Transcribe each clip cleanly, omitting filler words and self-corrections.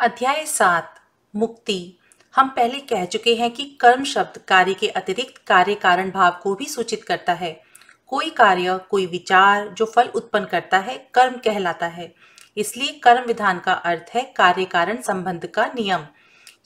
अध्याय 7 मुक्ति। हम पहले कह चुके हैं कि कर्म शब्द कार्य के अतिरिक्त कार्य कारण भाव को भी सूचित करता है। कोई कार्य, कोई विचार जो फल उत्पन्न करता है, कर्म कहलाता है। इसलिए कर्म विधान का अर्थ है कार्य कारण संबंध का नियम।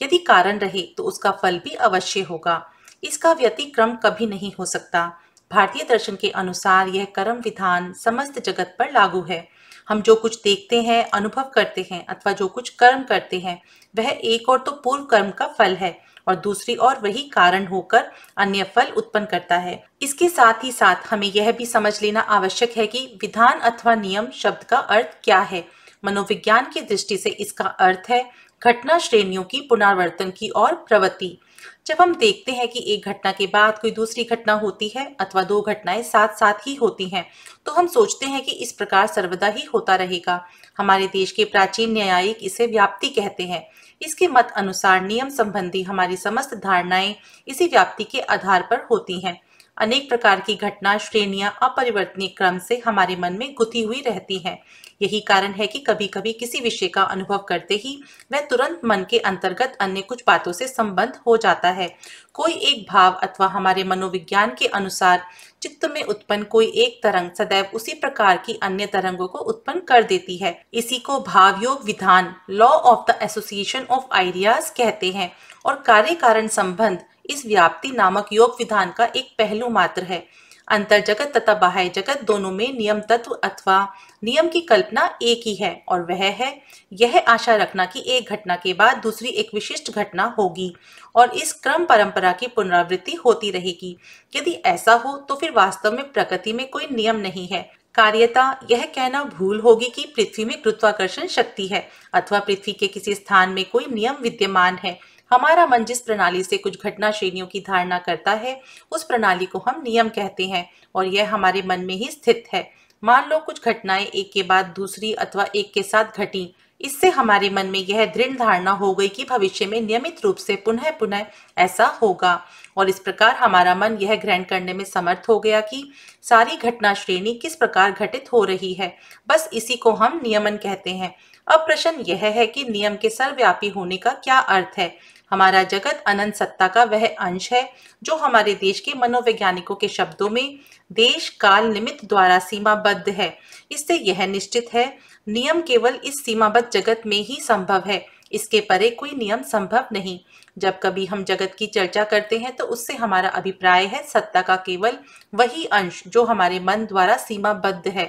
यदि कारण रहे तो उसका फल भी अवश्य होगा। इसका व्यतिक्रम कभी नहीं हो सकता। भारतीय दर्शन के अनुसार यह कर्म विधान समस्त जगत पर लागू है। हम जो कुछ देखते हैं, अनुभव करते हैं अथवा जो कुछ कर्म करते हैं, वह एक और तो पूर्व कर्म का फल है और दूसरी ओर वही कारण होकर अन्य फल उत्पन्न करता है। इसके साथ ही साथ हमें यह भी समझ लेना आवश्यक है कि विधान अथवा नियम शब्द का अर्थ क्या है। मनोविज्ञान की दृष्टि से इसका अर्थ है घटना श्रेणियों की पुनरावर्तन की ओर प्रवृत्ति। जब हम देखते हैं कि एक घटना के बाद कोई दूसरी घटना होती है अथवा दो घटनाएं साथ साथ ही होती हैं, तो हम सोचते हैं कि इस प्रकार सर्वदा ही होता रहेगा। हमारे देश के प्राचीन न्यायिक इसे व्याप्ति कहते हैं। इसके मत अनुसार नियम संबंधी हमारी समस्त धारणाएं इसी व्याप्ति के आधार पर होती हैं। अनेक प्रकार की घटना श्रेणियां अपरिवर्तनीय क्रम से हमारे मन में गुथी हुई रहती हैं। यही कारण है कि कभी कभी किसी विषय का अनुभव करते ही वह तुरंत मन के अंतर्गत अन्य कुछ बातों से संबंध हो जाता है। कोई एक भाव अथवा हमारे मनोविज्ञान के अनुसार चित्त में उत्पन्न कोई एक तरंग सदैव उसी प्रकार की अन्य तरंगों को उत्पन्न कर देती है। इसी को भावयोग विधान, law of the association of ideas कहते हैं और कार्य कारण संबंध इस व्याप्ति नामक योग विधान का एक पहलू मात्र है। अंतर जगत तथा बाह्य जगत दोनों में नियम तत्व अथवा नियम की कल्पना एक ही है और वह है यह आशा रखना कि एक घटना के बाद दूसरी एक विशिष्ट घटना होगी और इस क्रम परंपरा की पुनरावृत्ति होती रहेगी। यदि ऐसा हो तो फिर वास्तव में प्रकृति में कोई नियम नहीं है। कार्यता यह कहना भूल होगी कि पृथ्वी में गुरुत्वाकर्षण शक्ति है अथवा पृथ्वी के किसी स्थान में कोई नियम विद्यमान है। हमारा मन जिस प्रणाली से कुछ घटना श्रेणियों की धारणा करता है, उस प्रणाली को हम नियम कहते हैं और यह हमारे मन में ही स्थित है। मान लो कुछ घटनाएं एक के बाद दूसरी अथवा एक के साथ घटी। इससे हमारे मन में यह दृढ़ धारणा हो गई कि भविष्य में नियमित रूप से पुनः पुनः ऐसा होगा और इस प्रकार हमारा मन यह ग्रहण करने में समर्थ हो गया कि सारी घटना श्रेणी किस प्रकार घटित हो रही है। बस इसी को हम नियमन कहते हैं। अब प्रश्न यह है कि नियम के सर्वव्यापी होने का क्या अर्थ है। हमारा जगत अनंत सत्ता का वह अंश है जो हमारे देश के मनोवैज्ञानिकों के शब्दों में देश काल निमित्त द्वारा सीमाबद्ध है। इससे यह निश्चित है नियम केवल इस सीमाबद्ध जगत में ही संभव है, इसके परे कोई नियम संभव नहीं। जब कभी हम जगत की चर्चा करते हैं तो उससे हमारा अभिप्राय है सत्ता का केवल वही अंश जो हमारे मन द्वारा सीमाबद्ध है।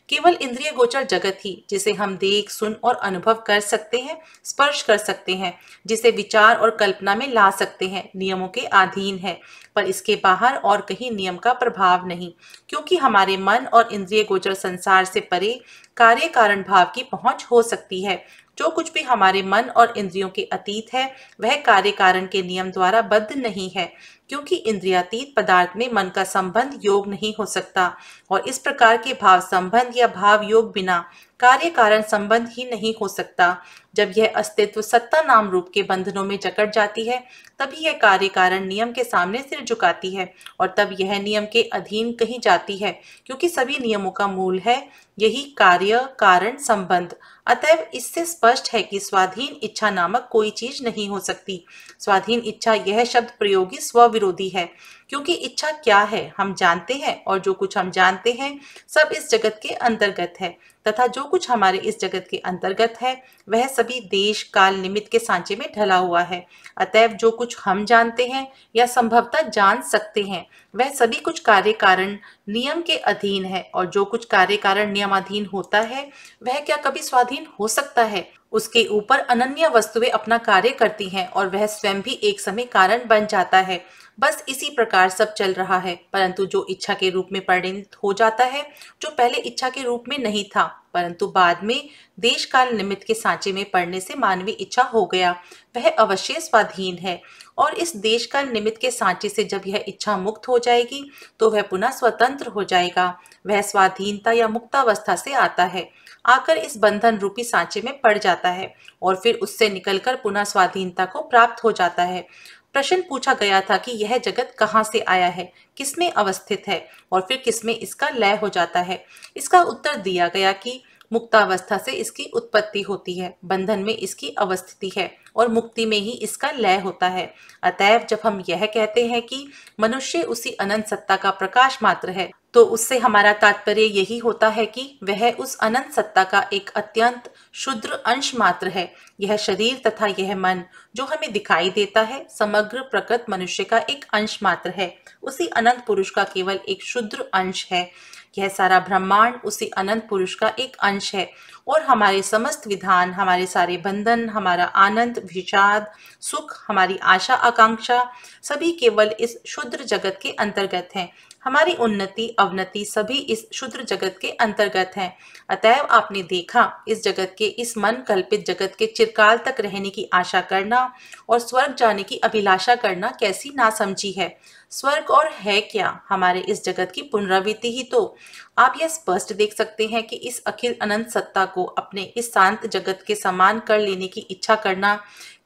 केवल इंद्रिय गोचर जगत ही जिसे हम देख, सुन और अनुभव कर सकते हैं, स्पर्श कर सकते हैं, जिसे विचार और कल्पना में ला सकते हैं, नियमों के अधीन है। पर इसके बाहर और कहीं नियम का प्रभाव नहीं, क्योंकि हमारे मन और इंद्रिय गोचर संसार से परे कार्य कारण भाव की पहुंच हो सकती है। जो कुछ भी हमारे मन और इंद्रियों के अतीत है वह कार्य कारण के नियम द्वारा बद्ध नहीं है, क्योंकि इंद्रियातीत पदार्थ में मन का संबंध योग नहीं हो सकता और इस प्रकार के भाव संबंध या भाव योग बिना कार्य कारण संबंध ही नहीं हो सकता। जब यह अस्तित्व सत्ता नाम रूप के बंधनों में जकड़ जाती है तभी यह कार्य कारण नियम के सामने सिर झुकाती है और तब यह नियम के अधीन कहीं जाती है, क्योंकि सभी नियमों का मूल है यही कार्य कारण संबंध। अतएव इससे स्पष्ट है कि स्वाधीन इच्छा नामक कोई चीज नहीं हो सकती। स्वाधीन इच्छा यह शब्द प्रयोगी स्वविरोधी है, क्योंकि इच्छा क्या है हम जानते हैं और जो कुछ हम जानते हैं सब इस जगत के अंतर्गत है तथा जो कुछ हमारे इस जगत के अंतर्गत है वह सभी देश काल निमित्त के सांचे में ढला हुआ है। अतएव जो कुछ हम जानते हैं या संभवतः जान सकते हैं वह सभी कुछ कार्य कारण नियम के अधीन है और जो कुछ कार्य कारण नियमाधीन होता है वह क्या कभी स्वाधीन हो सकता है। उसके ऊपर अनन्य वस्तुएं अपना कार्य करती हैं और वह स्वयं भी एक समय कारण बन जाता है। बस इसी प्रकार सब चल रहा है, परंतु जो इच्छा के रूप में परिणत हो जाता है, जो पहले इच्छा के रूप में नहीं था परंतु बाद में देश काल निमित्त के सांचे में पड़ने से मानवीय इच्छा हो गया, वह अवश्य स्वाधीन है। और इस देश काल निमित्त के सांचे से जब यह इच्छा मुक्त हो जाएगी तो वह पुनः स्वतंत्र हो जाएगा। वह स्वाधीनता या मुक्तावस्था से आता है, आकर इस बंधन रूपी सांचे में पड़ जाता है और फिर उससे निकलकर पुनः स्वाधीनता को प्राप्त हो जाता है। प्रश्न पूछा गया था कि यह जगत कहाँ से आया है, किसमें अवस्थित है और फिर किसमें इसका लय हो जाता है। इसका उत्तर दिया गया कि मुक्तावस्था से इसकी उत्पत्ति होती है, बंधन में इसकी अवस्थिति है और मुक्ति में ही इसका लय होता है। अतएव जब हम यह कहते हैं कि मनुष्य उसी अनंत सत्ता का प्रकाश मात्र है, तो उससे हमारा तात्पर्य यही होता है कि वह उस अनंत सत्ता का एक अत्यंत क्षुद्र अंश मात्र है। यह शरीर तथा यह मन जो हमें दिखाई देता है, समग्र प्रकृत मनुष्य का एक अंश मात्र है, उसी अनंत पुरुष का केवल एक क्षुद्र अंश है। यह सारा ब्रह्मांड उसी अनंत पुरुष का एक अंश है और हमारे समस्त विधान, हमारे सारे बंधन, हमारा आनंद, विषाद, सुख, हमारी आशा आकांक्षा सभी केवल इस क्षुद्र जगत के अंतर्गत हैं। हमारी उन्नति अवनति सभी इस क्षुद्र जगत के अंतर्गत हैं। अतएव आपने देखा, इस जगत के, इस मन कल्पित जगत के चिरकाल तक रहने की आशा करना और स्वर्ग जाने की अभिलाषा करना कैसी नासमझी है। स्वर्ग और है क्या? हमारे इस जगत की पुनरावृत्ति ही तो। आप यह स्पष्ट देख सकते हैं कि इस अखिल अनंत सत्ता को अपने इस शांत जगत के समान कर लेने की इच्छा करना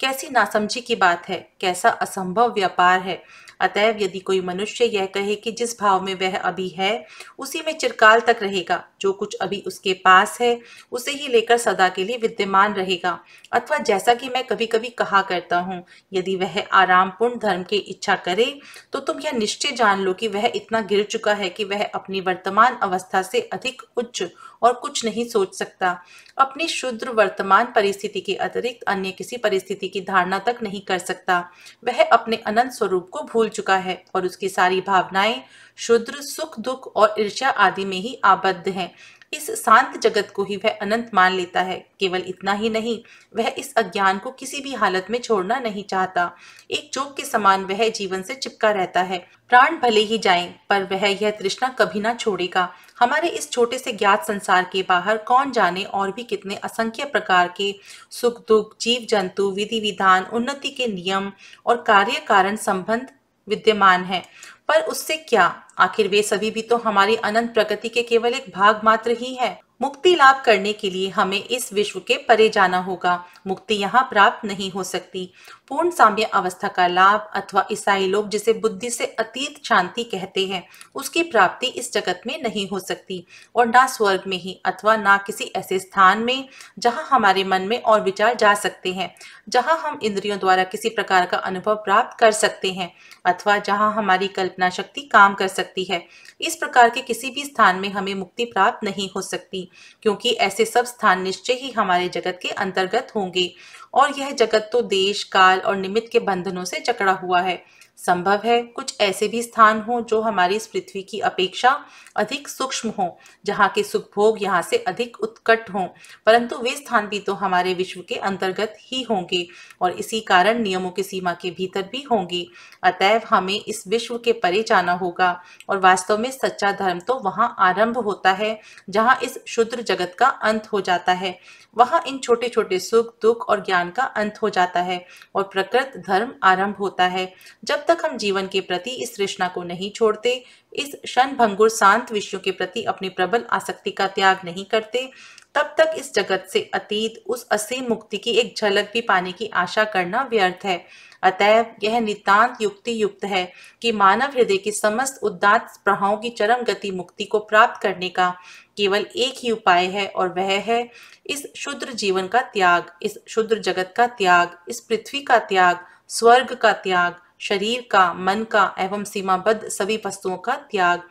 कैसी नासमझी की बात है, कैसा असंभव व्यापार है। अतएव यदि कोई मनुष्य यह कहे कि जिस भाव में वह अभी है उसी में चिरकाल तक रहेगा, जो कुछ अभी उसके पास है उसे ही लेकर सदा के लिए विद्यमान रहेगा, अथवा जैसा कि मैं कभी कभी कहा करता हूँ, यदि वह आरामपूर्ण धर्म की इच्छा करे तो तुम यह निश्चय जान लो कि वह इतना गिर चुका है कि वह अपनी वर्तमान अवस्था से अधिक उच्च और कुछ नहीं सोच सकता। अपनी शुद्र वर्तमान परिस्थिति के अतिरिक्त अन्य किसी परिस्थिति की धारणा तक नहीं कर सकता। वह अपने अनंत स्वरूप को भूल चुका है और उसकी सारी भावनाएं शुद्र सुख दुख और ईर्ष्या आदि में ही आबद्ध हैं। इस शांत जगत को ही वह अनंत मान लेता है। केवल इतना ही नहीं, वह इस अज्ञान को किसी भी हालत में छोड़ना नहीं चाहता। एक जोक के समान वह जीवन से चिपका रहता है। प्राण भले ही जाएं, पर वह यह तृष्णा कभी ना छोड़ेगा। हमारे इस छोटे से ज्ञात संसार के बाहर कौन जाने और भी कितने असंख्य प्रकार के सुख दुख, जीव जंतु, विधि विधान, उन्नति के नियम और कार्य कारण संबंध विद्यमान है। पर उससे क्या? आखिर वे सभी भी तो हमारी अनंत प्रकृति के केवल एक भाग मात्र ही है। मुक्ति लाभ करने के लिए हमें इस विश्व के परे जाना होगा। मुक्ति यहाँ प्राप्त नहीं हो सकती। पूर्ण साम्य अवस्था का लाभ, अथवा ईसाई लोग जिसे बुद्धि से अतीत शांति कहते हैं, उसकी प्राप्ति इस जगत में नहीं हो सकती, और ना स्वर्ग में ही, अथवा ना किसी ऐसे स्थान में जहाँ हमारे मन में और विचार जा सकते हैं, जहाँ हम इंद्रियों द्वारा किसी प्रकार का अनुभव प्राप्त कर सकते हैं, अथवा जहाँ हमारी कल्पना शक्ति काम कर सकती है। इस प्रकार के किसी भी स्थान में हमें मुक्ति प्राप्त नहीं हो सकती, क्योंकि ऐसे सब स्थान निश्चय ही हमारे जगत के अंतर्गत होंगे, और यह जगत तो देश काल और निमित्त के बंधनों से जकड़ा हुआ है। संभव है कुछ ऐसे भी स्थान हों जो हमारी इस पृथ्वी की अपेक्षा अधिक सूक्ष्म हों, जहाँ के सुख भोग यहाँ से अधिक उत्कट हों, परंतु वे स्थान भी तो हमारे विश्व के अंतर्गत ही होंगे और इसी कारण नियमों की सीमा के भीतर भी होंगे। अतएव हमें इस विश्व के परे जाना होगा, और वास्तव में सच्चा धर्म तो वहाँ आरंभ होता है जहाँ इस क्षुद्र जगत का अंत हो जाता है। वहाँ इन छोटे छोटे सुख दुख और ज्ञान का अंत हो जाता है और प्रकृत धर्म आरंभ होता है। जब तक हम जीवन के प्रति इस तृष्णा को नहीं छोड़ते, इस क्षण भंगुर शांत विषयों के प्रति अपनी प्रबल आसक्ति का त्याग नहीं करते, तब तक इस जगत से अतीत उस असीम मुक्ति की एक झलक भी पाने की आशा करना व्यर्थ है। अतएव यह नितांत युक्ति युक्त है कि मानव हृदय की समस्त उदात्त स्पृहाओं की चरम गति मुक्ति को प्राप्त करने का केवल एक ही उपाय है, और वह है इस क्षुद्र जीवन का त्याग, इस क्षुद्र जगत का त्याग, इस पृथ्वी का त्याग, स्वर्ग का त्याग, शरीर का, मन का एवं सीमाबद्ध सभी वस्तुओं का त्याग।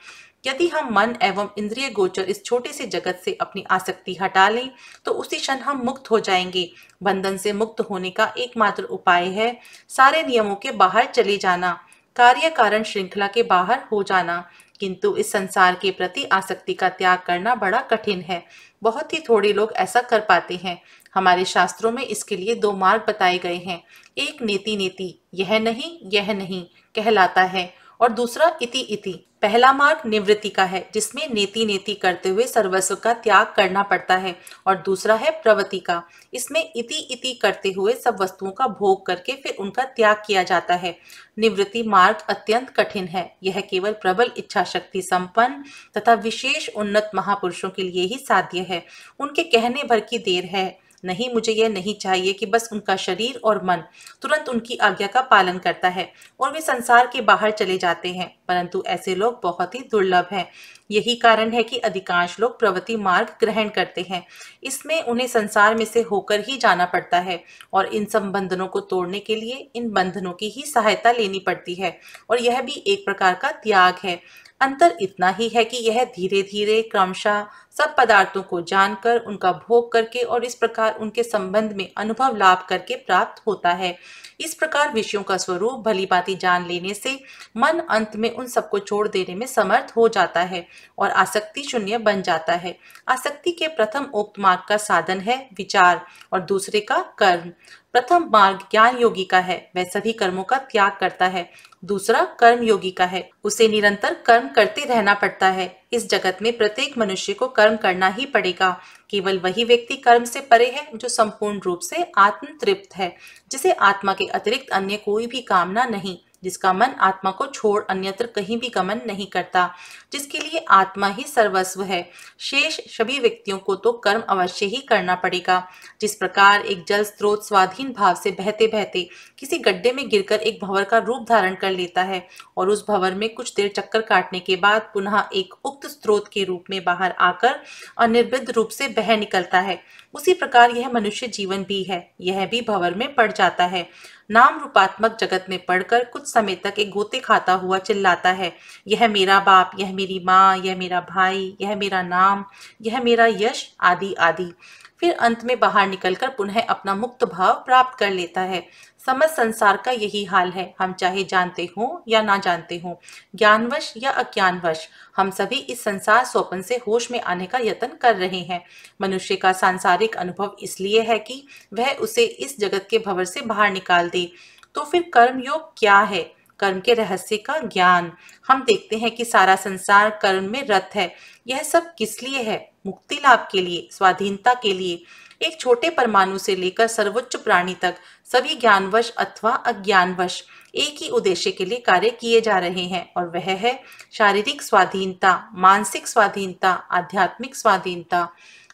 यदि हम मन एवं इंद्रिय गोचर इस छोटे से जगत से अपनी आसक्ति हटा लें तो उसी क्षण हम मुक्त हो जाएंगे। बंधन से मुक्त होने का एकमात्र उपाय है सारे नियमों के बाहर चले जाना, कार्य कारण श्रृंखला के बाहर हो जाना। किंतु इस संसार के प्रति आसक्ति का त्याग करना बड़ा कठिन है। बहुत ही थोड़े लोग ऐसा कर पाते हैं। हमारे शास्त्रों में इसके लिए दो मार्ग बताए गए हैं। एक नेति नेति, यह नहीं कहलाता है, और दूसरा इति इति। पहला मार्ग निवृत्ति का है, जिसमें नेति नेति करते हुए सर्वस्व का त्याग करना पड़ता है, और दूसरा है प्रवृत्ति का। इसमें इति इति करते हुए सब वस्तुओं का भोग करके फिर उनका त्याग किया जाता है। निवृत्ति मार्ग अत्यंत कठिन है। यह केवल प्रबल इच्छा शक्ति संपन्न तथा विशेष उन्नत महापुरुषों के लिए ही साध्य है। उनके कहने भर की देर है। नहीं, मुझे यह नहीं चाहिए कि बस उनका शरीर और मन तुरंत उनकी आज्ञा का पालन करता है और वे संसार के बाहर चले जाते हैं, परंतु ऐसे लोग बहुत ही दुर्लभ हैं। यही कारण है कि अधिकांश लोग प्रवृत्ति मार्ग ग्रहण करते हैं। इसमें उन्हें संसार में से होकर ही जाना पड़ता है और इन सब बंधनों को तोड़ने के लिए इन बंधनों की ही सहायता लेनी पड़ती है, और यह भी एक प्रकार का त्याग है। अंतर इतना ही है कि यह धीरे धीरे क्रमशः सब पदार्थों को जानकर, उनका भोग करके और इस प्रकार उनके संबंध में अनुभव लाभ करके प्राप्त होता है। इस प्रकार विषयों का स्वरूप भली भांति जान लेने से मन अंत में उन सबको छोड़ देने में समर्थ हो जाता है और आसक्ति शून्य बन जाता है। आसक्ति के प्रथम उक्त मार्ग का साधन है विचार और दूसरे का कर्म। प्रथम मार्ग ज्ञान योगी का है, वह सभी कर्मों का त्याग करता है। दूसरा कर्म योगी का है, उसे निरंतर कर्म करते रहना पड़ता है। इस जगत में प्रत्येक मनुष्य को कर्म करना ही पड़ेगा। केवल वही व्यक्ति कर्म से परे है जो संपूर्ण रूप से आत्म तृप्त है, जिसे आत्मा के अतिरिक्त अन्य कोई भी कामना नहीं, जिसका मन आत्मा को छोड़ अन्यत्र कहीं भी गमन नहीं करता, जिसके लिए आत्मा ही सर्वस्व है। शेष सभी व्यक्तियों को तो कर्म अवश्य ही करना पड़ेगा। जिस प्रकार एक जल स्रोत स्वाधीन भाव से बहते बहते किसी गड्ढे में गिरकर एक भंवर का रूप धारण कर लेता है और उस भंवर में कुछ देर चक्कर काटने के बाद पुनः एक उक्त स्रोत के रूप में बाहर आकर अनिर्विद रूप से बह निकलता है, उसी प्रकार यह मनुष्य जीवन भी है। यह भी भंवर में पड़ जाता है। नाम रूपात्मक जगत में पड़कर कुछ समय तक एक गोते खाता हुआ चिल्लाता है, यह मेरा बाप, यह मेरी माँ, यह मेरा भाई, यह मेरा नाम, यह मेरा यश आदि आदि। फिर अंत में बाहर निकलकर पुनः अपना मुक्त भाव प्राप्त कर लेता है। समस्त संसार का यही हाल है। हम चाहे जानते हों या ना जानते हों, ज्ञानवश या अज्ञानवश, हम सभी इस संसार स्वप्न से होश में आने का यत्न कर रहे हैं। मनुष्य का सांसारिक अनुभव इसलिए है कि वह उसे इस जगत के भंवर से बाहर निकाल दे। तो फिर कर्मयोग क्या है? कर्म के रहस्य का ज्ञान। हम देखते हैं कि सारा संसार कर्म में रत है। यह सब किस लिए है? मुक्ति लाभ के लिए, स्वाधीनता के लिए। एक छोटे परमाणु से लेकर सर्वोच्च प्राणी तक सभी ज्ञानवश अथवा अज्ञानवश एक ही उद्देश्य के लिए कार्य किए जा रहे हैं, और वह है शारीरिक स्वाधीनता, मानसिक स्वाधीनता, आध्यात्मिक स्वाधीनता।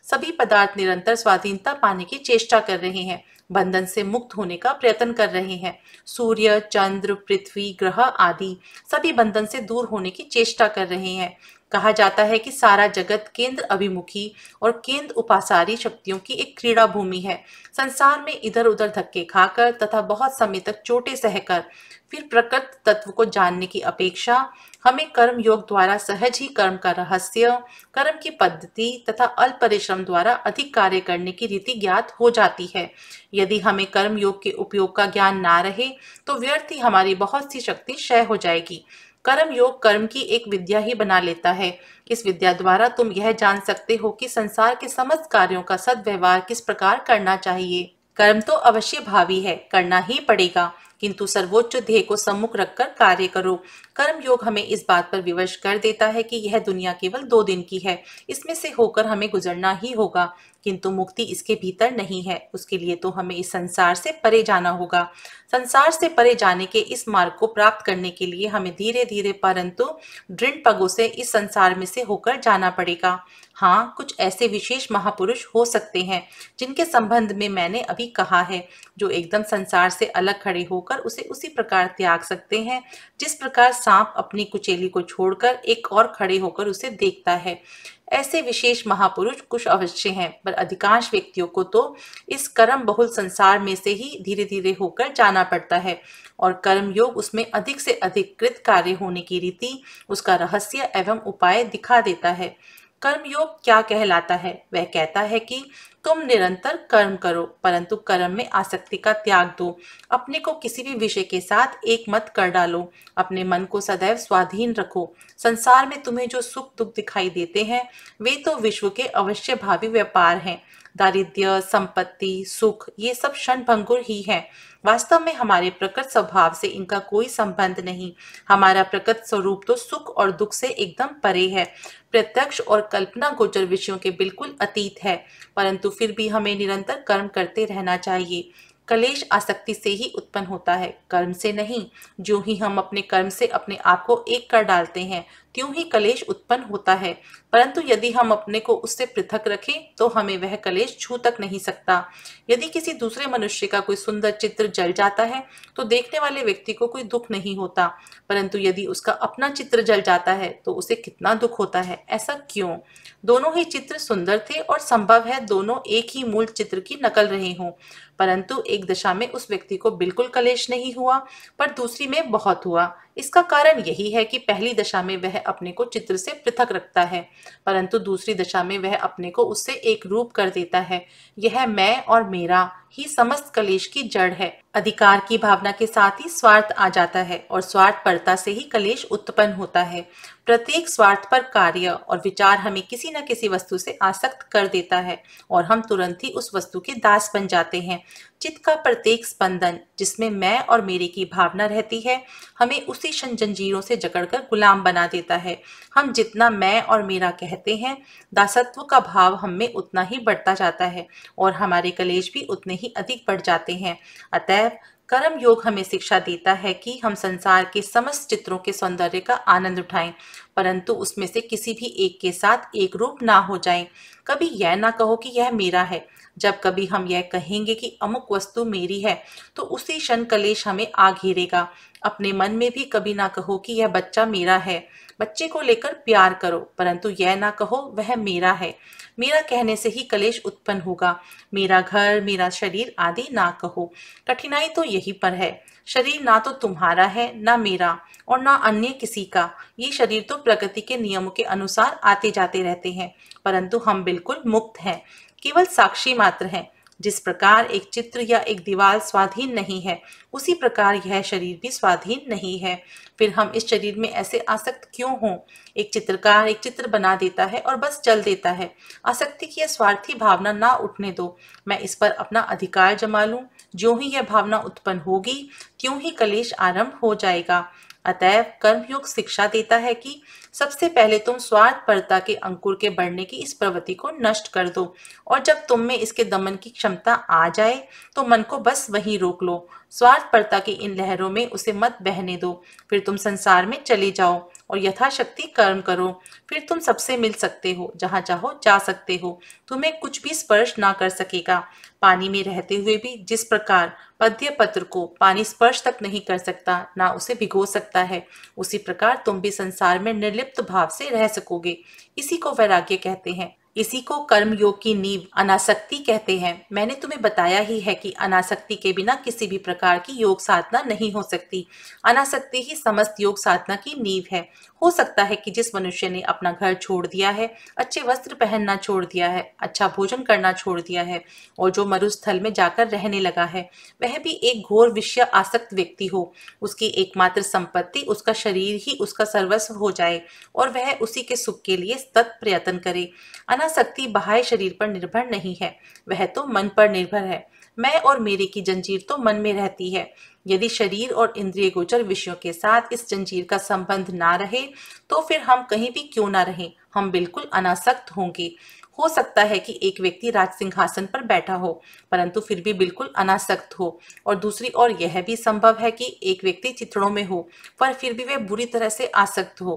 सभी पदार्थ निरंतर स्वाधीनता पाने की चेष्टा कर रहे हैं, बंधन से मुक्त होने का प्रयत्न कर रहे हैं। सूर्य, चंद्र, पृथ्वी, ग्रह आदि सभी बंधन से दूर होने की चेष्टा कर रहे हैं। कहा जाता है कि सारा जगत केंद्र अभिमुखी और केंद्र उपासारी शक्तियों की एक क्रीड़ा भूमि है। संसार में इधर उधर धक्के खाकर तथा बहुत समय तक चोटें सहकर फिर प्रकृत तत्व को जानने की अपेक्षा हमें कर्म योग द्वारा सहज ही कर्म का रहस्य, कर्म की पद्धति तथा अल्प परिश्रम द्वारा अधिक कार्य करने की रीति ज्ञात हो जाती है। यदि हमें कर्म योग के उपयोग का ज्ञान ना रहे तो व्यर्थ ही हमारी बहुत सी शक्ति क्षय हो जाएगी। कर्म योग कर्म की एक विद्या ही बना लेता है। इस विद्या द्वारा तुम यह जान सकते हो कि संसार के समस्त कार्यों का सद्व्यवहार किस प्रकार करना चाहिए। कर्म तो अवश्य भावी है, करना ही पड़ेगा, किंतु सर्वोच्च ध्येय को सम्मुख रखकर कार्य करो। कर्म योग हमें इस बात पर विवश कर देता है कि यह दुनिया केवल 2 दिन की है, इसमें से होकर हमें गुजरना ही होगा, किंतु मुक्ति इसके भीतर नहीं है। उसके लिए तो हमें इस संसार से परे जाना होगा। संसार से परे जाने के इस मार्ग को प्राप्त करने के लिए हमें धीरे धीरे परंतु दृढ़ पगों से इस संसार में से होकर जाना पड़ेगा। हाँ, कुछ ऐसे विशेष महापुरुष हो सकते हैं जिनके संबंध में मैंने अभी कहा है, जो एकदम संसार से अलग खड़े होकर उसे उसी प्रकार त्याग सकते हैं जिस प्रकार सांप अपनी कुचेली को छोड़कर एक और खड़े होकर उसे देखता है। ऐसे विशेष महापुरुष कुछ अवश्य हैं, पर अधिकांश व्यक्तियों को तो इस कर्म बहुल संसार में से ही धीरे धीरे होकर जाना पड़ता है, और कर्म योग उसमें अधिक से अधिक कृत कार्य होने की रीति, उसका रहस्य एवं उपाय दिखा देता है। कर्म योग क्या कहलाता है? वह कहता है कि तुम निरंतर कर्म करो, परंतु कर्म में आसक्ति का त्याग दो। अपने को किसी भी विषय के साथ एक मत कर डालो। अपने मन को सदैव स्वाधीन रखो। संसार में तुम्हें जो सुख दुख दिखाई देते हैं वे तो विश्व के अवश्य भावी व्यापार हैं। दारिद्र्य, संपत्ति, सुख, ये सब क्षणभंगुर ही हैं। वास्तव में हमारे प्रकृत स्वभाव से इनका कोई संबंध नहीं। हमारा प्रकृत स्वरूप तो सुख और दुख से एकदम परे है, प्रत्यक्ष और कल्पना गोचर विषयों के बिल्कुल अतीत है, परंतु फिर भी हमें निरंतर कर्म करते रहना चाहिए। कलेश आसक्ति से ही उत्पन्न होता है, कर्म से नहीं। जो ही हम अपने कर्म से अपने आप को एक कर डालते हैं त्यों ही कलेश उत्पन्न होता है। परंतु यदि हम अपने को उससे पृथक रखें तो हमें वह कलेश छू तक नहीं सकता। यदि किसी दूसरे मनुष्य का कोई सुंदर चित्र जल जाता है तो देखने वाले व्यक्ति को कोई दुख नहीं होता, परंतु यदि उसका अपना चित्र जल जाता है तो उसे कितना दुख होता है। ऐसा क्यों? दोनों ही चित्र सुंदर थे और संभव है दोनों एक ही मूल चित्र की नकल रहे हों, परंतु एक दशा में उस व्यक्ति को बिल्कुल कलेश नहीं हुआ पर दूसरी में बहुत हुआ। इसका कारण यही है कि पहली दशा में वह अपने को चित्र से पृथक रखता है, परंतु दूसरी दशा में वह अपने को उससे एक रूप कर देता है। यह मैं और मेरा ही समस्त कलेश की जड़ है। अधिकार की भावना के साथ ही स्वार्थ आ जाता है और स्वार्थपरता से ही कलेश उत्पन्न होता है। प्रत्येक स्वार्थपर कार्य और विचार हमें किसी न किसी वस्तु से आसक्त कर देता है और हम तुरंत ही उस वस्तु के दास बन जाते हैं। चित्त का प्रत्येक स्पंदन जिसमें मैं और मेरे की भावना रहती है हमें उसी क्षण जंजीरों से जकड़कर गुलाम बना देता है। हम जितना मैं और मेरा कहते हैं दासत्व का भाव हम में उतना ही बढ़ता जाता है और हमारे कलेश भी उतने ही अधिक बढ़ जाते हैं। अतएव कर्म योग हमें शिक्षा देता है कि हम संसार के समस्त चित्रों के सौंदर्य का आनंद उठाएं, परंतु उसमें से किसी भी एक के साथ एक रूप ना हो जाएं। कभी यह ना कहो कि यह मेरा है। जब कभी हम यह कहेंगे कि अमुक वस्तु मेरी है तो उसी क्षण कलेश हमें आ घेरेगा। अपने मन में भी कभी ना कहो कि यह बच्चा मेरा है। बच्चे को लेकर प्यार करो, परंतु यह ना कहो वह मेरा है। मेरा कहने से ही कलेश उत्पन्न होगा। मेरा घर, मेरा शरीर आदि ना कहो। कठिनाई तो यही पर है। शरीर ना तो तुम्हारा है, ना मेरा और ना अन्य किसी का। ये शरीर तो प्रकृति के नियमों के अनुसार आते जाते रहते हैं, परंतु हम बिल्कुल मुक्त हैं, केवल साक्षी मात्र हैं। जिस प्रकार एक चित्र या एक दीवार स्वाधीन नहीं है, उसी प्रकार यह शरीर भी स्वाधीन नहीं है। फिर हम इस शरीर में ऐसे आसक्त क्यों हों? एक चित्रकार एक चित्र बना देता है और बस चल देता है। आसक्ति की यह स्वार्थी भावना ना उठने दो। मैं इस पर अपना अधिकार जमा लूं। ज्यों ही यह भावना उत्पन्न होगी त्यों ही कलेश आरंभ हो जाएगा। अतएव कर्मयोग शिक्षा देता है कि सबसे पहले तुम स्वार्थपरता के अंकुर के बढ़ने की इस प्रवृत्ति को नष्ट कर दो और जब तुम में इसके दमन की क्षमता आ जाए तो मन को बस वहीं रोक लो। स्वार्थपरता की इन लहरों में उसे मत बहने दो। फिर तुम संसार में चले जाओ और यथाशक्ति कर्म करो। फिर तुम सबसे मिल सकते हो, जहां चाहो जा सकते हो। तुम्हें कुछ भी स्पर्श ना कर सकेगा। पानी में रहते हुए भी जिस प्रकार पद्य पत्र को पानी स्पर्श तक नहीं कर सकता, ना उसे भिगो सकता है, उसी प्रकार तुम भी संसार में निर्लिप्त भाव से रह सकोगे। इसी को वैराग्य कहते हैं। इसी को कर्म योग की नींव अनासक्ति कहते हैं। मैंने तुम्हें बताया ही है कि अनासक्ति के बिना किसी भी प्रकार की योग साधना नहीं हो सकती। अनासक्ति ही समस्त योग साधना की नींव है। हो सकता है कि जिस मनुष्य ने अपना घर छोड़ दिया है, अच्छे वस्त्र पहनना छोड़ दिया है, अच्छा भोजन करना छोड़ दिया है और जो मरुस्थल में जाकर रहने लगा है, वह भी एक घोर विषय आसक्त व्यक्ति हो। उसकी एकमात्र संपत्ति उसका शरीर ही उसका सर्वस्व हो जाए और वह उसी के सुख के लिए सतत प्रयत्न करे। अनासक्ति बाह्य शरीर पर निर्भर नहीं है, वह तो मन पर निर्भर है। मैं और मेरे की जंजीर तो मन में रहती है। यदि शरीर और इंद्रिय गोचर विषयों के साथ इस जंजीर का संबंध ना रहे तो फिर हम कहीं भी क्यों ना रहें, हम बिल्कुल अनासक्त होंगे। हो सकता है कि एक व्यक्ति राज सिंहासन पर बैठा हो परंतु फिर भी बिल्कुल अनासक्त हो, और दूसरी ओर यह भी संभव है कि एक व्यक्ति चित्रों में हो पर फिर भी वह बुरी तरह से आसक्त हो।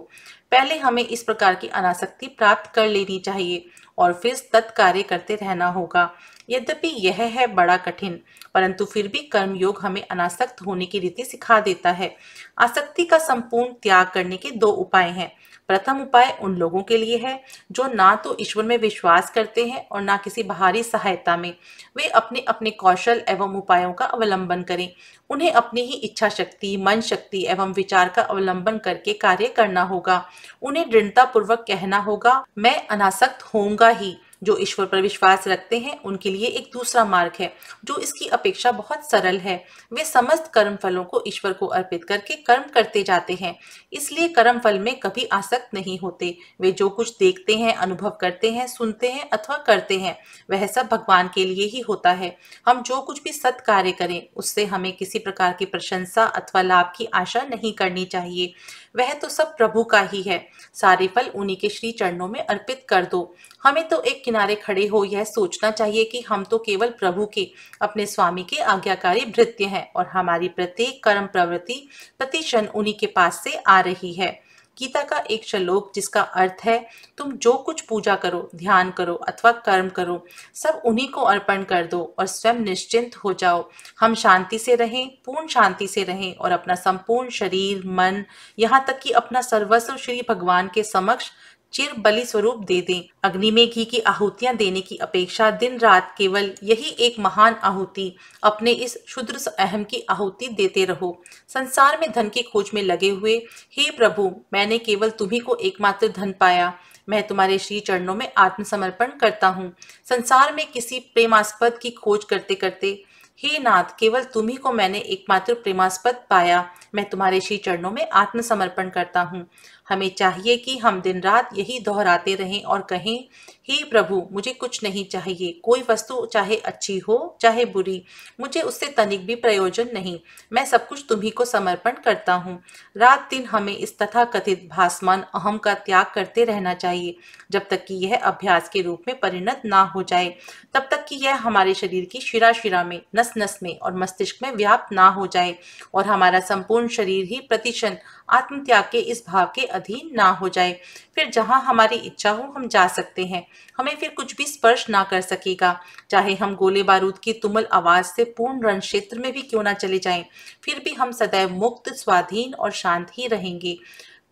पहले हमें इस प्रकार की अनासक्ति प्राप्त कर लेनी चाहिए और फिर तत्कार्य करते रहना होगा। यद्यपि यह है बड़ा कठिन, परंतु फिर भी कर्मयोग हमें अनासक्त होने की रीति सिखा देता है। आसक्ति का संपूर्ण त्याग करने के दो उपाय हैं। प्रथम उपाय उन लोगों के लिए है जो ना तो ईश्वर में विश्वास करते हैं और ना किसी बाहरी सहायता में। वे अपने अपने कौशल एवं उपायों का अवलंबन करें। उन्हें अपनी ही इच्छा शक्ति, मन शक्ति एवं विचार का अवलंबन करके कार्य करना होगा। उन्हें दृढ़ता पूर्वक कहना होगा, मैं अनासक्त होऊंगा ही। जो ईश्वर पर विश्वास रखते हैं उनके लिए एक दूसरा मार्ग है जो इसकी अपेक्षा बहुत सरल है। वे समस्त कर्म फलों को ईश्वर को अर्पित करके कर्म करते जाते हैं, इसलिए कर्म फल में कभी आसक्त नहीं होते। वे जो कुछ देखते हैं, अनुभव करते हैं, सुनते हैं अथवा करते हैं, वह सब भगवान के लिए ही होता है। हम जो कुछ भी सत् कार्य करें उससे हमें किसी प्रकार की प्रशंसा अथवा लाभ की आशा नहीं करनी चाहिए। वह तो सब प्रभु का ही है। सारे फल उन्हीं के श्री चरणों में अर्पित कर दो। हमें तो एक किनारे खड़े हो यह सोचना चाहिए कि हम तो केवल प्रभु के, अपने स्वामी के आज्ञाकारी भृत्य हैं और हमारी प्रत्येक कर्म प्रवृत्ति प्रतिक्षण उन्हीं के पास से आ रही है। गीता का एक श्लोक जिसका अर्थ है, तुम जो कुछ पूजा करो, ध्यान करो अथवा कर्म करो, सब उन्हीं को अर्पण कर दो और स्वयं निश्चिंत हो जाओ। हम शांति से रहें, पूर्ण शांति से रहें और अपना संपूर्ण शरीर, मन, यहाँ तक कि अपना सर्वस्व श्री भगवान के समक्ष चिर बलि स्वरूप दे दें। अग्नि में घी की आहुतियां देने की अपेक्षा दिन रात केवल यही एक महान आहुति, अपने इस क्षुद्र अहम की आहुति देते रहो। संसार में धन की खोज में लगे हुए, हे प्रभु, मैंने केवल तुम्ही को एकमात्र धन पाया। मैं तुम्हारे श्री चरणों में आत्मसमर्पण करता हूँ। संसार में किसी प्रेमास्पद की खोज करते करते, हे नाथ, केवल तुम्ही को मैंने एकमात्र प्रेमास्पद पाया। मैं तुम्हारे श्री चरणों में आत्मसमर्पण करता हूँ। हमें चाहिए कि हम दिन रात यही दोहराते रहें और कहें, हे प्रभु, मुझे कुछ नहीं चाहिए। कोई वस्तु चाहे अच्छी हो चाहे बुरी, मुझे उससे तनिक भी प्रयोजन नहीं। मैं सब कुछ तुम्ही को समर्पण करता हूँ। रात दिन हमें इस तथाकथित भासमान अहम का त्याग करते रहना चाहिए, जब तक कि यह अभ्यास के रूप में परिणत ना हो जाए, तब तक कि यह हमारे शरीर की शिरा शिरा में, नस नस में और मस्तिष्क में व्याप्त ना हो जाए और हमारा संपूर्ण शरीर ही प्रतिक्षण आत्मत्याग के इस भाव के अधीन ना हो जाए। फिर जहां हमारी इच्छा हो हम जा सकते हैं। हमें फिर कुछ भी स्पर्श ना कर सकेगा। चाहे हम गोले बारूद की तुमुल आवाज से पूर्ण रण क्षेत्र में भी क्यों ना चले जाएं, फिर भी हम सदैव मुक्त, स्वाधीन और शांत ही रहेंगे।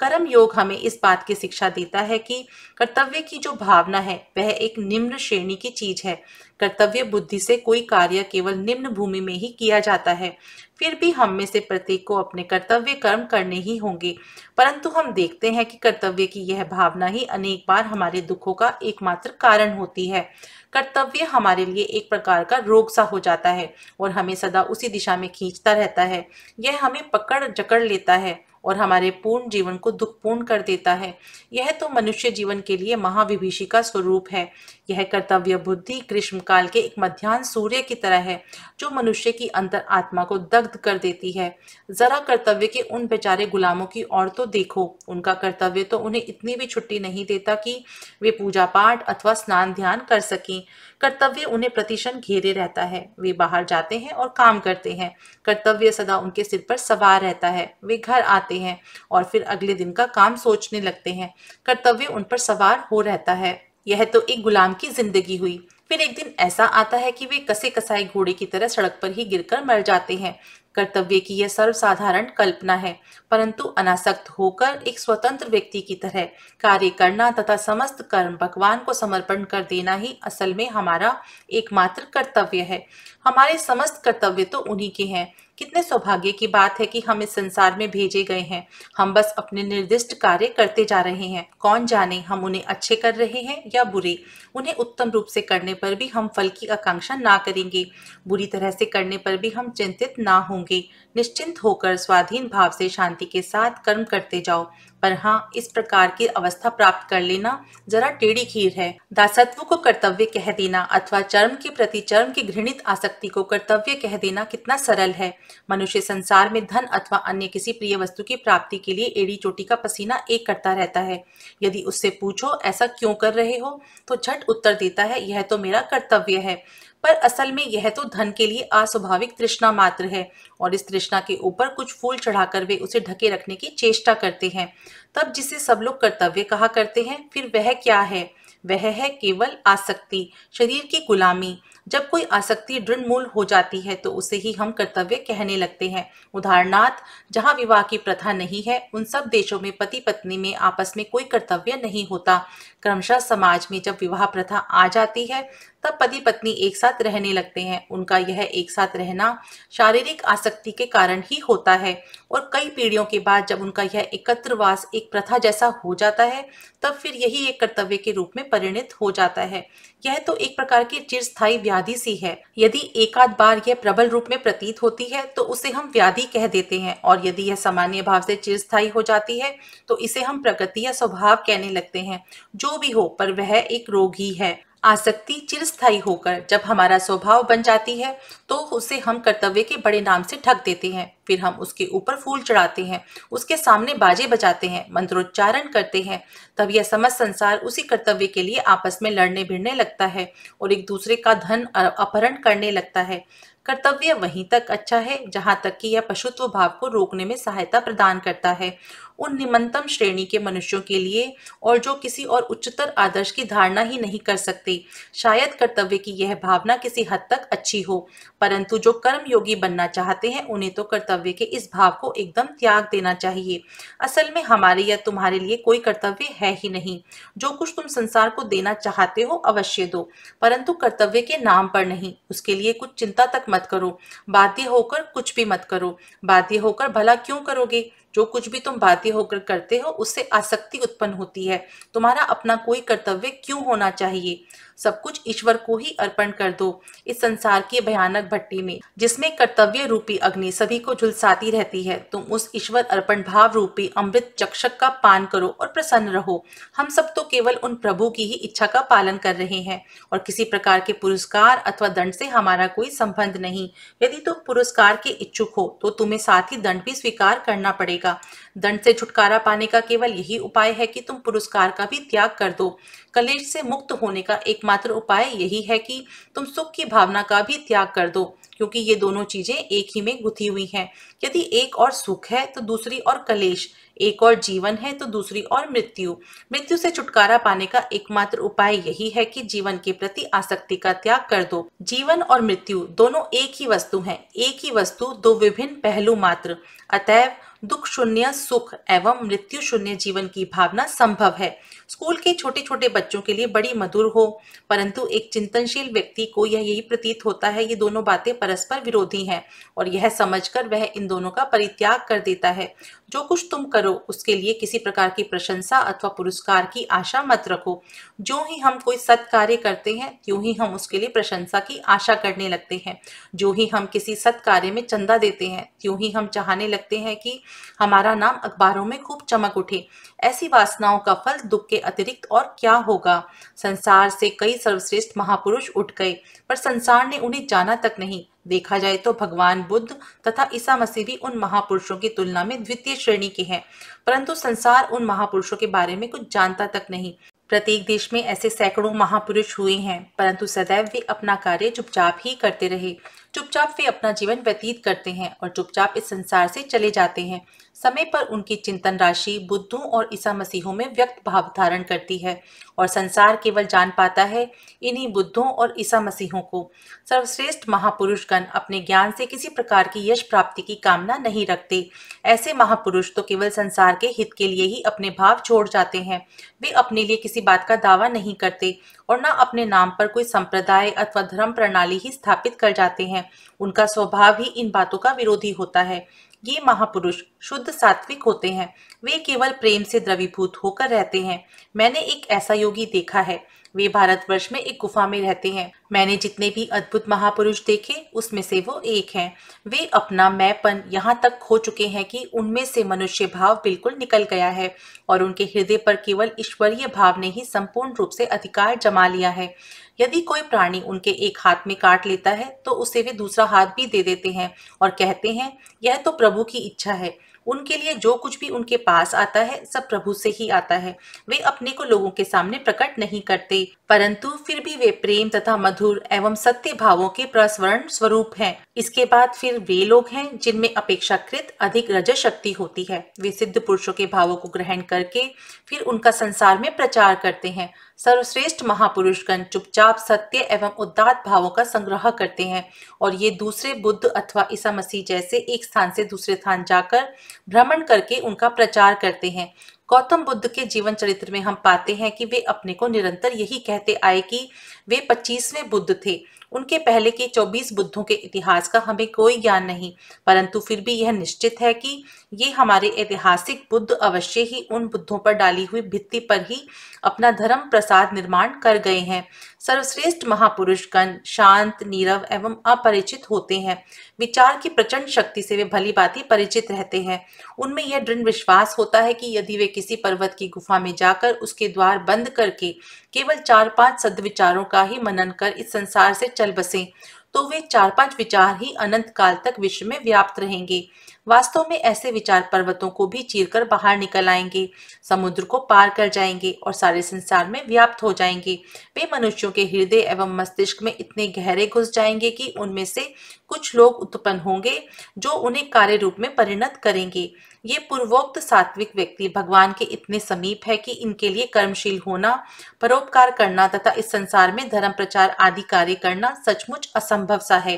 कर्म योग हमें इस बात की शिक्षा देता है कि कर्तव्य की जो भावना है वह एक निम्न श्रेणी की चीज है। कर्तव्य बुद्धि से कोई कार्य केवल निम्न भूमि में ही किया जाता है। फिर भी हम में से प्रत्येक को अपने कर्तव्य कर्म करने ही होंगे, परंतु हम देखते हैं कि कर्तव्य की यह भावना ही अनेक बार हमारे दुखों का एकमात्र कारण होती है। कर्तव्य हमारे लिए एक प्रकार का रोग सा हो जाता है और हमें सदा उसी दिशा में खींचता रहता है। यह हमें पकड़ जकड़ लेता है और हमारे पूर्ण जीवन को दुखपूर्ण कर देता है। यह तो मनुष्य जीवन के लिए महाविभीषिका स्वरूप है। यह कर्तव्य बुद्धि ग्रीष्मकाल के एक मध्याह्न सूर्य की तरह है, जो मनुष्य की अंतर आत्मा को दग्ध कर देती है। जरा कर्तव्य के उन बेचारे गुलामों की ओर तो देखो। उनका कर्तव्य तो उन्हें इतनी भी छुट्टी नहीं देता कि वे पूजा पाठ अथवा स्नान ध्यान कर सकें। कर्तव्य उन्हें प्रतिक्षण घेरे रहता है। वे बाहर जाते हैं और काम करते हैं। कर्तव्य सदा उनके सिर पर सवार रहता है। वे घर आते हैं और फिर अगले दिन का काम सोचने लगते हैं। कर्तव्य उन पर सवार हो रहता है। यह तो एक गुलाम की जिंदगी हुई। फिर एक दिन ऐसा आता है कि वे कसे कसाए घोड़े की तरह सड़क पर ही गिरकर मर जाते हैं। कर्तव्य की यह सर्वसाधारण कल्पना है, परंतु अनासक्त होकर एक स्वतंत्र व्यक्ति की तरह कार्य करना तथा समस्त कर्म भगवान को समर्पण कर देना ही असल में हमारा एकमात्र कर्तव्य है। हमारे समस्त कर्तव्य तो उन्हीं के हैं। कितने सौभाग्य की बात है कि हम इस संसार में भेजे गए हैं। हम बस अपने निर्दिष्ट कार्य करते जा रहे हैं। कौन जाने हम उन्हें अच्छे कर रहे हैं या बुरे। उन्हें उत्तम रूप से करने पर भी हम फल की आकांक्षा ना करेंगे। बुरी तरह से करने पर भी हम चिंतित ना होंगे। निश्चिंत होकर स्वाधीन भाव से शांति के साथ कर्म करते जाओ। पर हाँ, इस प्रकार की अवस्था प्राप्त कर लेना जरा टेढ़ी खीर है। दासत्व को कर्तव्य कह देना अथवा चर्म के प्रति चर्म की घृणित आसक्ति को कर्तव्य कह देना कितना सरल है। मनुष्य संसार में धन अथवा अन्य किसी प्रिय वस्तु की प्राप्ति के लिए एड़ी चोटी का पसीना एक करता रहता है। यदि उससे पूछो ऐसा क्यों कर रहे हो, तो झट उत्तर देता है, यह तो मेरा कर्तव्य है। पर असल में यह तो धन के लिए अस्वाभाविक तृष्णा मात्र है और इस तृष्णा के ऊपर कुछ फूल चढ़ाकर वे उसे ढके रखने की चेष्टा करते हैं। तब जिसे सब लोग कर्तव्य कहा करते हैं, फिर वह क्या है? वह है केवल आसक्ति, शरीर की गुलामी। जब कोई आसक्ति दृढ़मूल हो जाती है तो उसे ही हम कर्तव्य कहने लगते हैं। उदाहरणार्थ, जहाँ विवाह की प्रथा नहीं है, उन सब देशों में पति पत्नी में आपस में कोई कर्तव्य नहीं होता। क्रमशः समाज में जब विवाह प्रथा आ जाती है, तब पति पत्नी एक साथ रहने लगते हैं। उनका यह एक साथ रहना शारीरिक आसक्ति के कारण ही होता है और कई पीढ़ियों के बाद जब उनका यह एकत्रवास एक प्रथा जैसा हो जाता है, तब फिर यही एक कर्तव्य के रूप में परिणत हो जाता है। यह तो एक प्रकार की चिरस्थायी व्याधि सी है। यदि एकाध बार यह प्रबल रूप में प्रतीत होती है तो उसे हम व्याधि कह देते हैं, और यदि यह सामान्य भाव से चिरस्थायी हो जाती है तो इसे हम प्रकृति या स्वभाव कहने लगते हैं। जो भी हो, पर वह एक रोग ही है। आसक्ति चिरस्थायी होकर जब हमारा स्वभाव बन जाती है तो उसे हम कर्तव्य के बड़े नाम से ढक देते हैं। फिर हम उसके ऊपर फूल चढ़ाते हैं, उसके सामने बाजे बजाते हैं, मंत्रोच्चारण करते हैं। तब यह समस्त संसार उसी कर्तव्य के लिए आपस में लड़ने भिड़ने लगता है और एक दूसरे का धन अपहरण करने लगता है। कर्तव्य वहीं तक अच्छा है जहां तक कि यह पशुत्व भाव को रोकने में सहायता प्रदान करता है। उन निम्नतम श्रेणी के मनुष्यों के लिए और जो किसी और उच्चतर आदर्श की धारणा ही नहीं कर सकते। शायद कर्तव्य की यह भावना किसी हद तक अच्छी हो, परंतु जो कर्मयोगी बनना चाहते हैं उन्हें तो कर्तव्य के इस भाव को एकदम त्याग देना चाहिए। असल में हमारे या तुम्हारे लिए कोई कर्तव्य है ही नहीं। जो कुछ तुम संसार को देना चाहते हो अवश्य दो, परंतु कर्तव्य के नाम पर नहीं। उसके लिए कुछ चिंता तक मत करो, बाध्य होकर कुछ भी मत करो। बाध्य होकर भला क्यों करोगे? जो कुछ भी तुम बाध्य होकर करते हो उससे आसक्ति उत्पन्न होती है। तुम्हारा अपना कोई कर्तव्य क्यों होना चाहिए? सब कुछ ईश्वर को ही अर्पण कर दो। इस संसार की भयानक भट्टी में जिसमें कर्तव्य रूपी अग्नि सभी को झुलसाती रहती है, तुम उस ईश्वर अर्पण भाव रूपी अमृत चक्षक का पान करो और प्रसन्न रहो। हम सब तो केवल उन प्रभु की ही इच्छा का पालन कर रहे हैं और किसी प्रकार के पुरस्कार अथवा दंड से हमारा कोई संबंध नहीं। यदि तुम पुरस्कार के इच्छुक हो तो तुम्हें साथ ही दंड भी स्वीकार करना पड़ेगा। दंड से छुटकारा पाने का केवल यही उपाय है कि तुम पुरस्कार का भी त्याग कर दो। कलेश से मुक्त होने का एकमात्र उपाय यही है कि तुम सुख की भावना का भी त्याग कर दो, क्योंकि ये दोनों चीजें एक ही में गुथी हुई हैं। यदि एक और सुख है तो दूसरी और कलेश, एक और जीवन है तो दूसरी और मृत्यु। मृत्यु से छुटकारा पाने का एकमात्र उपाय यही है कि जीवन के प्रति आसक्ति का त्याग कर दो। जीवन और मृत्यु दोनों एक ही वस्तु हैं, एक ही वस्तु दो विभिन्न पहलू मात्र। अतएव दुख शून्य सुख एवं मृत्यु शून्य जीवन की भावना संभव है। स्कूल के छोटे छोटे बच्चों के लिए बड़ी मधुर हो, परंतु एक चिंतनशील व्यक्ति को यही प्रतीत होता है ये दोनों बातें परस्पर विरोधी हैं, और यह समझकर वह इन दोनों का परित्याग कर देता है। जो कुछ तुम करो उसके लिए किसी प्रकार की प्रशंसा अथवा पुरस्कार की आशा मत रखो। जो ही हम कोई सत्कार्य करते हैं त्यों ही हम उसके लिए प्रशंसा की आशा करने लगते हैं। जो ही हम किसी सत्कार्य में चंदा देते हैं त्यों ही हम चाहने लगते हैं कि हमारा नाम अखबारों में खूब चमक उठे। ऐसी वासनाओं का फल दुख के अतिरिक्त और क्या होगा? संसार से कई सर्वश्रेष्ठ महापुरुष उठ गए, पर संसार ने उन्हें जाना तक नहीं। देखा जाए तो भगवान बुद्ध तथा ईसा मसीह भी उन महापुरुषों की तुलना में द्वितीय श्रेणी के हैं, परंतु संसार उन महापुरुषों के बारे में कुछ जानता तक नहीं। प्रत्येक देश में ऐसे सैकड़ों महापुरुष हुए हैं, परंतु सदैव वे अपना कार्य चुपचाप ही करते रहे। चुपचाप वे अपना जीवन व्यतीत करते हैं और चुपचाप इस संसार से चले जाते हैं। समय पर उनकी चिंतन राशि बुद्धों और ईसा मसीहों में व्यक्त भाव धारण करती है, और संसार केवल जान पाता है इन्हीं बुद्धों और ईसा मसीहों को। सर्वश्रेष्ठ महापुरुषगण अपने ज्ञान से किसी प्रकार की यश प्राप्ति की कामना नहीं रखते। ऐसे महापुरुष तो केवल संसार के हित के लिए ही अपने भाव छोड़ जाते हैं। वे अपने लिए किसी बात का दावा नहीं करते और न अपने नाम पर कोई संप्रदाय अथवा धर्म प्रणाली ही स्थापित कर जाते हैं। उनका स्वभाव ही इन बातों का विरोधी होता है। ये महापुरुष शुद्ध सात्विक होते हैं। वे केवल प्रेम से द्रवीभूत होकर रहते हैं। मैंने एक ऐसा योगी देखा है। वे भारतवर्ष में एक गुफा में रहते हैं। मैंने जितने भी अद्भुत महापुरुष देखे उसमें से वो एक हैं। वे अपना मैंपन यहाँ तक खो चुके हैं कि उनमें से मनुष्य भाव बिल्कुल निकल गया है और उनके हृदय पर केवल ईश्वरीय भाव ने ही संपूर्ण रूप से अधिकार जमा लिया है। यदि कोई प्राणी उनके एक हाथ में काट लेता है तो उसे वे दूसरा हाथ भी दे देते हैं और कहते हैं यह तो प्रभु की इच्छा है। उनके लिए जो कुछ भी उनके पास आता है सब प्रभु से ही आता है। वे अपने को लोगों के सामने प्रकट नहीं करते, परंतु फिर भी वे प्रेम तथा मधुर एवं सत्य भावों के प्रस्वरण स्वरूप हैं। इसके बाद फिर वे लोग हैं जिनमें अपेक्षाकृत अधिक रज शक्ति होती है। वे सिद्ध पुरुषों के भावों को ग्रहण करके फिर उनका संसार में प्रचार करते हैं। सर्वश्रेष्ठ महापुरुषगण चुपचाप सत्य एवं उदात्त भावों का संग्रह करते हैं और ये दूसरे बुद्ध अथवा ईसा मसीह जैसे एक स्थान से दूसरे स्थान जाकर भ्रमण करके उनका प्रचार करते हैं। गौतम बुद्ध के जीवन चरित्र में हम पाते हैं कि वे अपने को निरंतर यही कहते आए कि वे 25वें बुद्ध थे। उनके पहले के 24 बुद्धों के इतिहास का हमें कोई ज्ञान नहीं, परंतु फिर भी यह निश्चित है कि ये हमारे ऐतिहासिक बुद्ध अवश्य ही उन बुद्धों पर डाली हुई भित्ति पर ही अपना धर्म प्रसाद निर्माण कर गए हैं। सर्वश्रेष्ठ महापुरुषगण शांत, नीरव एवं अपरिचित होते हैं। विचार की प्रचंड शक्ति से वे भली भांति परिचित रहते हैं। उनमें यह दृढ़ विश्वास होता है कि यदि वे किसी पर्वत की गुफा में जाकर उसके द्वार बंद करके केवल 4-5 सद्विचारों का ही मनन कर इस संसार से चल बसें तो वे 4-5 विचार ही अनंत काल तक विश्व में व्याप्त रहेंगे। वास्तव में ऐसे विचार पर्वतों को भी चीरकर बाहर निकल आएंगे, समुद्र को पार कर जाएंगे और सारे संसार में व्याप्त हो जाएंगे। वे मनुष्यों के हृदय एवं मस्तिष्क में इतने गहरे घुस जाएंगे कि उनमें से कुछ लोग उत्पन्न होंगे जो उन्हें कार्य रूप में परिणत करेंगे। ये पूर्वोक्त सात्विक व्यक्ति भगवान के इतने समीप है कि इनके लिए कर्मशील होना, परोपकार करना तथा इस संसार में धर्म प्रचार आदि कार्य करना सचमुच असंभव सा है।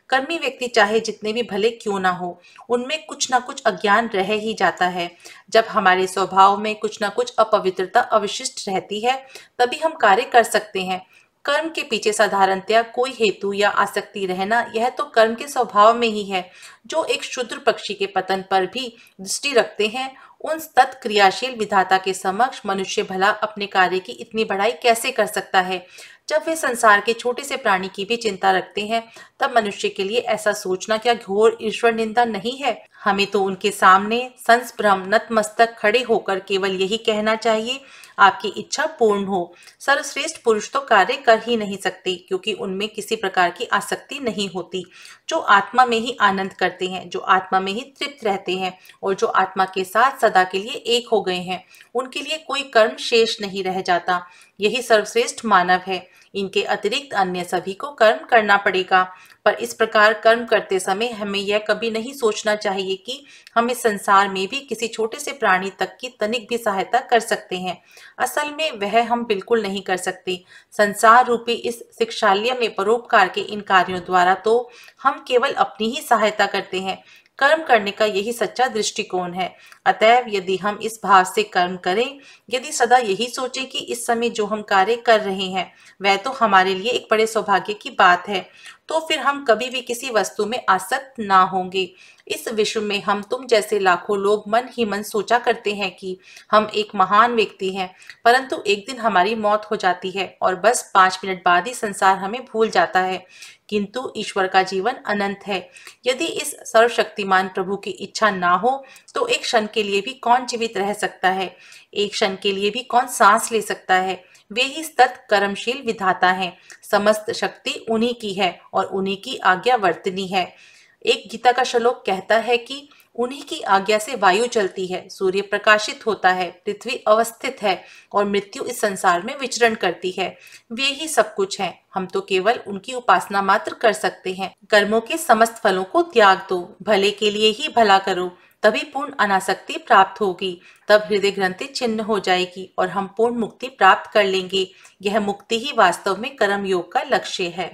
कर्मी व्यक्ति चाहे जितने भी भले क्यों ना हो, उनमें कुछ ना कुछ अज्ञान रह ही जाता है। जब हमारे स्वभाव में कुछ ना कुछ अपवित्रता अवशिष्ट रहती है, तभी हम कार्य कर सकते हैं। कर्म के पीछे साधारणतया कोई हेतु या आसक्ति रहना, यह तो कर्म के स्वभाव में ही है। जो एक क्षुद्र पक्षी के पतन पर भी दृष्टि रखते हैं, उन तत्क्रियाशील विधाता के समक्ष मनुष्य भला अपने कार्य की इतनी बड़ाई कैसे कर सकता है। जब वे संसार के छोटे से प्राणी की भी चिंता रखते हैं, तब मनुष्य के लिए ऐसा सोचना क्या घोर ईश्वर निंदा नहीं है। हमें तो उनके सामने संस्भ्रम नतमस्तक खड़े होकर केवल यही कहना चाहिए, आपकी इच्छा पूर्ण हो। सर्वश्रेष्ठ पुरुष तो कार्य कर ही नहीं सकते, क्योंकि उनमें किसी प्रकार की आसक्ति नहीं होती। जो आत्मा में ही आनंद करते हैं, जो आत्मा में ही तृप्त रहते हैं और जो आत्मा के साथ सदा के लिए एक हो गए हैं, उनके लिए कोई कर्म शेष नहीं रह जाता। यही सर्वश्रेष्ठ मानव है। इनके अतिरिक्त अन्य सभी को कर्म करना पड़ेगा, पर इस प्रकार कर्म करते समय हमें यह कभी नहीं सोचना चाहिए कि हम इस संसार में भी किसी छोटे से प्राणी तक की तनिक भी सहायता कर सकते हैं। असल में वह हम बिल्कुल नहीं कर सकते। संसार रूपी इस शिक्षालय में परोपकार के इन कार्यों द्वारा तो हम केवल अपनी ही सहायता करते हैं। कर्म करने का यही सच्चा दृष्टिकोण है। अतएव यदि हम इस भाव से कर्म करें, यदि सदा यही सोचें कि इस समय जो हम कार्य कर रहे हैं वह तो हमारे लिए एक बड़े सौभाग्य की बात है, तो फिर हम कभी भी किसी वस्तु में आसक्त ना होंगे। इस विश्व में हम तुम जैसे लाखों लोग मन ही मन सोचा करते हैं कि हम एक महान व्यक्ति हैं, परंतु एक दिन हमारी मौत हो जाती है और बस 5 मिनट बाद ही संसार हमें भूल जाता है। किंतु ईश्वर का जीवन अनंत है। यदि इस सर्वशक्तिमान प्रभु की इच्छा ना हो तो एक क्षण के लिए भी कौन जीवित रह सकता है, एक क्षण के लिए भी कौन सांस ले सकता है। वे ही सत कर्मशील विधाता हैं। समस्त शक्ति उन्हीं की है और उन्हीं की आज्ञा वर्तनी है। एक गीता का श्लोक कहता है कि उन्हीं की आज्ञा से वायु चलती है, सूर्य प्रकाशित होता है, पृथ्वी अवस्थित है और मृत्यु इस संसार में विचरण करती है। वे ही सब कुछ हैं। हम तो केवल उनकी उपासना मात्र कर सकते हैं। कर्मों के समस्त फलों को त्याग दो, भले के लिए ही भला करो, तभी पूर्ण अनासक्ति प्राप्त होगी। तब हृदय ग्रंथि छिन्न हो जाएगी और हम पूर्ण मुक्ति प्राप्त कर लेंगे। यह मुक्ति ही वास्तव में कर्म योग का लक्ष्य है।